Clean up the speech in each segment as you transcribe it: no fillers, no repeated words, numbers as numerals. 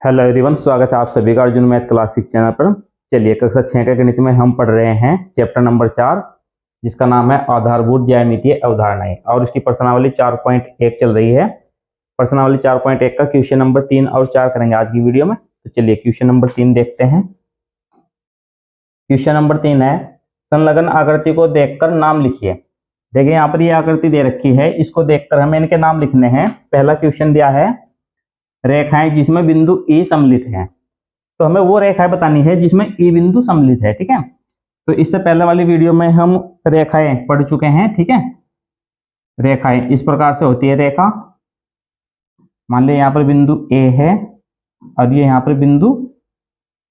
Hello everyone, स्वागत है आप सभी का अर्जुन मैथ क्लासिक चैनल पर। चलिए, कक्षा 6 के गणित में हम पढ़ रहे हैं चैप्टर नंबर 4, जिसका नाम है आधारभूत ज्यामितीय अवधारणाएं, और इसकी प्रश्नावली 4.1 चल रही है। प्रश्नावली 4.1 का क्वेश्चन नंबर 3 और 4 करेंगे आज की वीडियो में। तो चलिए क्वेश्चन नंबर 3 देखते हैं। क्वेश्चन नंबर 3 है, संलग्न आकृति को देखकर नाम लिखिए। देखिए यहाँ पर ये आकृति दे रखी है, इसको देखकर हमें इनके नाम लिखने हैं। पहला क्वेश्चन दिया है, रेखाएं जिसमें बिंदु ई सम्मिलित है। तो हमें वो रेखाएं बतानी है जिसमें ई बिंदु सम्मिलित है। ठीक है, तो इससे पहले वाली वीडियो में हम रेखाएं पढ़ चुके हैं। ठीक है, रेखाएं इस प्रकार से होती है। रेखा मान लिया यहाँ पर बिंदु ए है और ये यहाँ पर बिंदु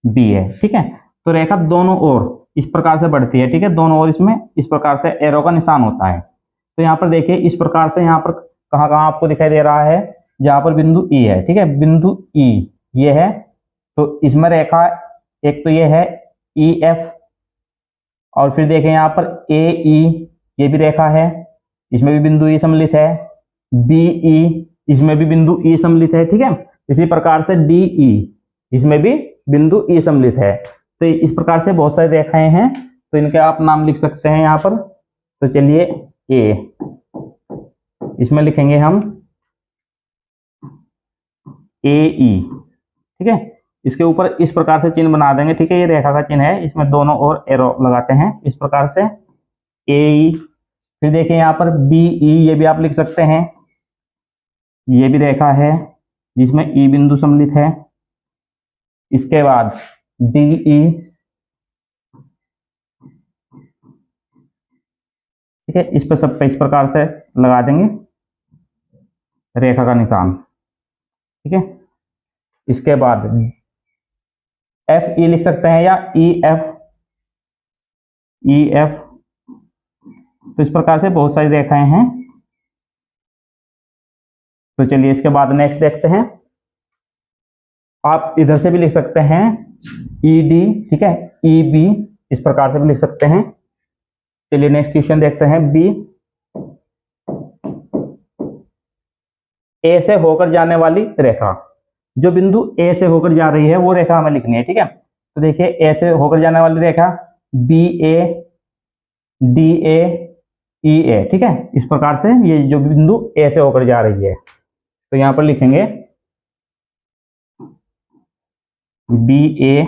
बी है। ठीक है, तो रेखा दोनों ओर इस प्रकार से बढ़ती है। ठीक है, दोनों ओर इसमें इस प्रकार से एरो का निशान होता है। तो यहाँ पर देखिए इस प्रकार से यहाँ पर कहाँ कहाँ आपको दिखाई दे रहा है, जहाँ पर बिंदु ई है। ठीक है, बिंदु ई ये है, तो इसमें रेखा एक तो ये है ई एफ, और फिर देखें यहाँ पर ए ई, ये भी रेखा है, इसमें भी बिंदु ई सम्मिलित है। बी ई, इसमें भी बिंदु ई सम्मिलित है। ठीक है, इसी प्रकार से डी ई, इसमें भी बिंदु ई सम्मिलित है। तो इस प्रकार से बहुत सारी रेखाएं हैं, तो इनके आप नाम लिख सकते हैं यहाँ पर। तो चलिए ए, इसमें लिखेंगे हम ए ई। ठीक है, इसके ऊपर इस प्रकार से चिन्ह बना देंगे। ठीक है, ये रेखा का चिन्ह है, इसमें दोनों ओर एरो लगाते हैं इस प्रकार से ए ई। फिर देखिए यहाँ पर बी ई, ये भी आप लिख सकते हैं, ये भी रेखा है जिसमें ई बिंदु सम्मिलित है। इसके बाद डी ई। ठीक है, इस पर सब पे इस प्रकार से लगा देंगे रेखा का निशान। ठीक है, इसके बाद एफ ई लिख सकते हैं या ई एफ, ई एफ। तो इस प्रकार से बहुत सारी रेखाएं हैं। तो चलिए इसके बाद नेक्स्ट देखते हैं। आप इधर से भी लिख सकते हैं ई डी। ठीक है, ई बी, इस प्रकार से भी लिख सकते हैं। चलिए नेक्स्ट क्वेश्चन देखते हैं। बी, ए से होकर जाने वाली रेखा, जो बिंदु ए से होकर जा रही है वो रेखा हमें लिखनी है। ठीक है, तो देखिए ए से होकर जाने वाली रेखा बी ए, डी ए, ई ए। ठीक है, इस प्रकार से ये जो बिंदु ए से होकर जा रही है, तो यहां पर लिखेंगे बी ए,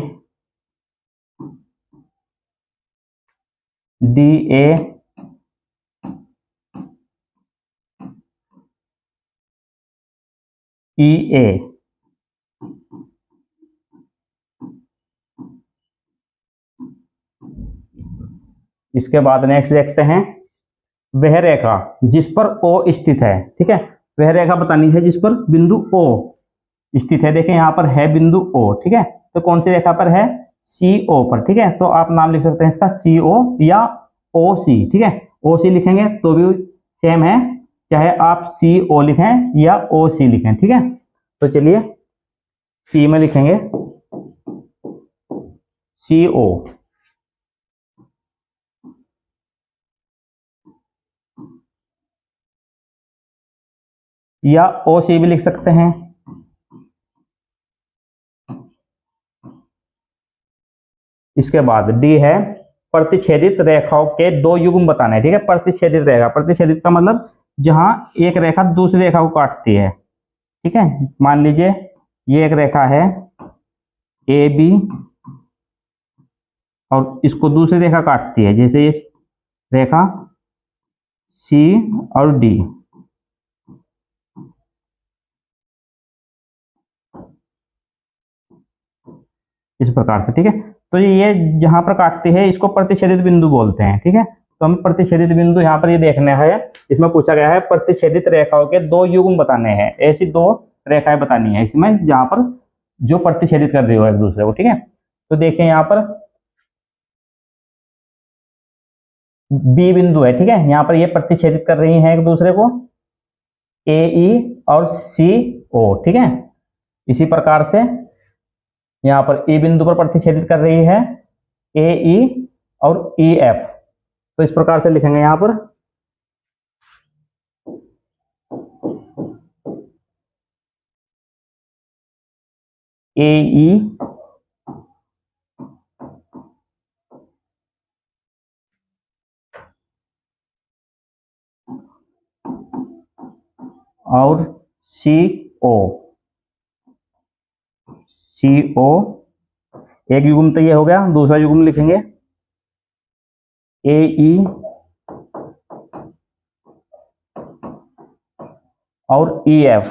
डी ए, ई ए। इसके बाद नेक्स्ट देखते हैं, वह रेखा जिस पर ओ स्थित है। ठीक है, वह रेखा बतानी है जिस पर बिंदु ओ स्थित है। देखें यहाँ पर है बिंदु ओ। ठीक है, तो कौन सी रेखा पर है, सी ओ पर। ठीक है, तो आप नाम लिख सकते हैं इसका सी ओ या ओ सी। ठीक है, ओ सी लिखेंगे तो भी सेम है, चाहे आप सी ओ लिखें या ओ सी लिखें। ठीक है, तो चलिए सी में लिखेंगे सी ओ, या ओ सी भी लिख सकते हैं। इसके बाद डी है, प्रतिच्छेदित रेखाओं के दो युग्म बताने हैं। ठीक है, प्रतिच्छेदित रेखा, प्रतिच्छेदित का मतलब जहां एक रेखा दूसरी रेखा को काटती है। ठीक है, मान लीजिए ये एक रेखा है ए बी, और इसको दूसरी रेखा काटती है, जैसे ये रेखा सी और डी। इस प्रकार से। ठीक है, तो ये जहां पर काटती है इसको प्रतिच्छेदित बिंदु बोलते हैं। ठीक है, तो हमें प्रतिच्छेदित बिंदु यहाँ पर ये देखना है। इसमें पूछा गया है प्रतिच्छेदित रेखाओं के दो युग्म बताने हैं। ऐसी दो रेखाएं बतानी है इसमें जहां पर जो प्रतिच्छेदित कर रही हो एक दूसरे को। ठीक है, तो देखिए यहाँ पर बी बिंदु है। ठीक है, यहाँ पर ये प्रतिच्छेदित कर रही हैं एक दूसरे को, ए ई और सी ओ। ठीक है, इसी प्रकार से यहाँ पर ई बिंदु पर प्रतिच्छेदित कर रही है ए ई और ई एफ। तो इस प्रकार से लिखेंगे यहाँ पर AE और CO एक युग्म तो ये हो गया, दूसरा युग्म लिखेंगे AE और EF।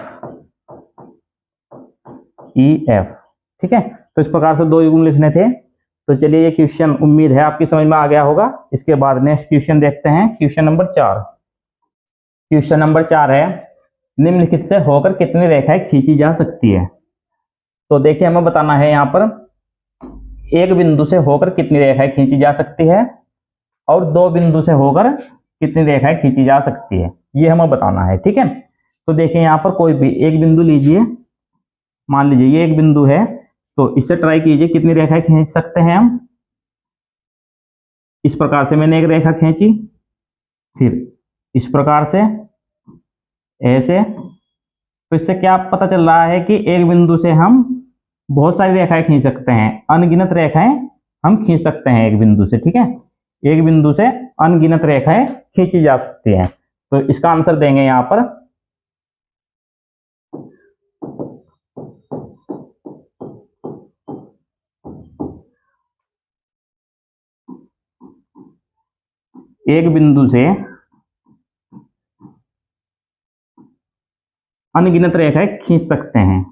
ठीक है, तो इस प्रकार से दो युग्म लिखने थे। तो चलिए ये क्वेश्चन उम्मीद है आपकी समझ में आ गया होगा। इसके बाद नेक्स्ट क्वेश्चन देखते हैं, क्वेश्चन नंबर 4। क्वेश्चन नंबर 4 है, निम्नलिखित से होकर कितनी रेखाएं खींची जा सकती है। तो देखिए हमें बताना है यहाँ पर एक बिंदु से होकर कितनी रेखाएं खींची जा सकती है और दो बिंदु से होकर कितनी रेखाएं खींची जा सकती है, ये हमें बताना है। ठीक है, तो देखिए यहाँ पर कोई भी एक बिंदु लीजिए, मान लीजिए ये एक बिंदु है, तो इससे ट्राई कीजिए कितनी रेखाएं खींच सकते हैं हम। इस प्रकार से मैंने एक रेखा खींची, फिर इस प्रकार से ऐसे, तो इससे क्या पता चल रहा है कि एक बिंदु से हम बहुत सारी रेखाएं खींच सकते हैं, अनगिनत रेखाएं हम खींच सकते हैं एक बिंदु से। ठीक है, एक बिंदु से अनगिनत रेखाएं खींची जा सकती हैं। तो इसका आंसर देंगे यहां पर एक बिंदु से अनगिनत रेखाएं खींच सकते हैं।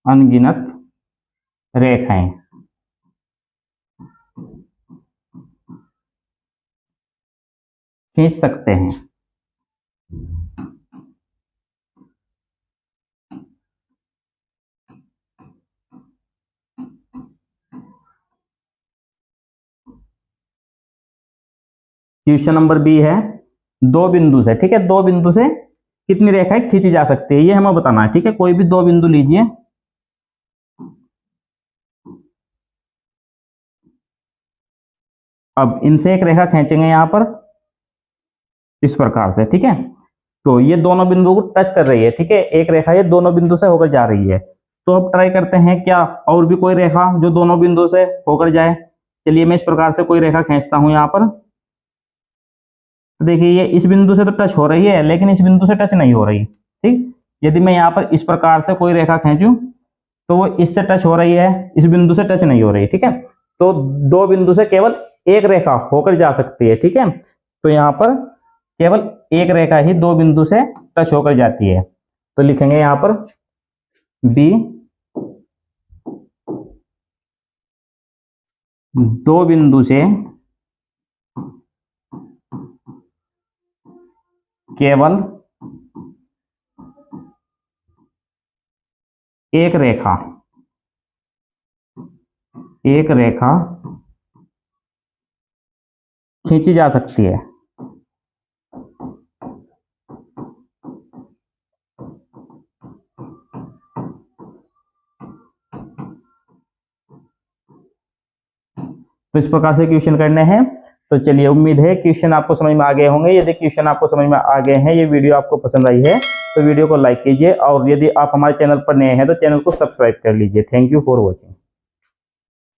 अनगिनत रेखाएं खींच सकते हैं। क्वेश्चन नंबर बी है, दो बिंदु से, ठीक है, दो बिंदु से कितनी रेखाएं खींची जा सकती है, ये हमें बताना है। ठीक है, कोई भी दो बिंदु लीजिए, अब इनसे एक रेखा खींचेंगे यहां पर इस प्रकार से। ठीक है, तो ये दोनों बिंदु को टच कर रही है। ठीक है, एक रेखा ये दोनों बिंदु से होकर जा रही है। तो अब ट्राई करते हैं क्या और भी कोई रेखा जो दोनों बिंदु से होकर जाए। चलिए मैं इस प्रकार से कोई रेखा खींचता हूं यहां पर। तो देखिए ये इस बिंदु से तो टच हो रही है, लेकिन इस बिंदु से टच नहीं हो रही। ठीक, यदि मैं यहाँ पर इस प्रकार से कोई रेखा खींचूं तो वो इससे टच हो रही है, इस बिंदु से टच नहीं हो रही। ठीक है, तो दो बिंदु से केवल एक रेखा होकर जा सकती है। ठीक है, तो यहाँ पर केवल एक रेखा ही दो बिंदु से टच होकर जाती है। तो लिखेंगे यहाँ पर बी, दो बिंदु से केवल एक रेखा खींची जा सकती है। तो इस प्रकार से क्वेश्चन करने हैं। तो चलिए उम्मीद है क्वेश्चन आपको समझ में आ गए होंगे। यदि क्वेश्चन आपको समझ में आ गए हैं, ये वीडियो आपको पसंद आई है तो वीडियो को लाइक कीजिए, और यदि आप हमारे चैनल पर नए हैं तो चैनल को सब्सक्राइब कर लीजिए। Thank you for watching.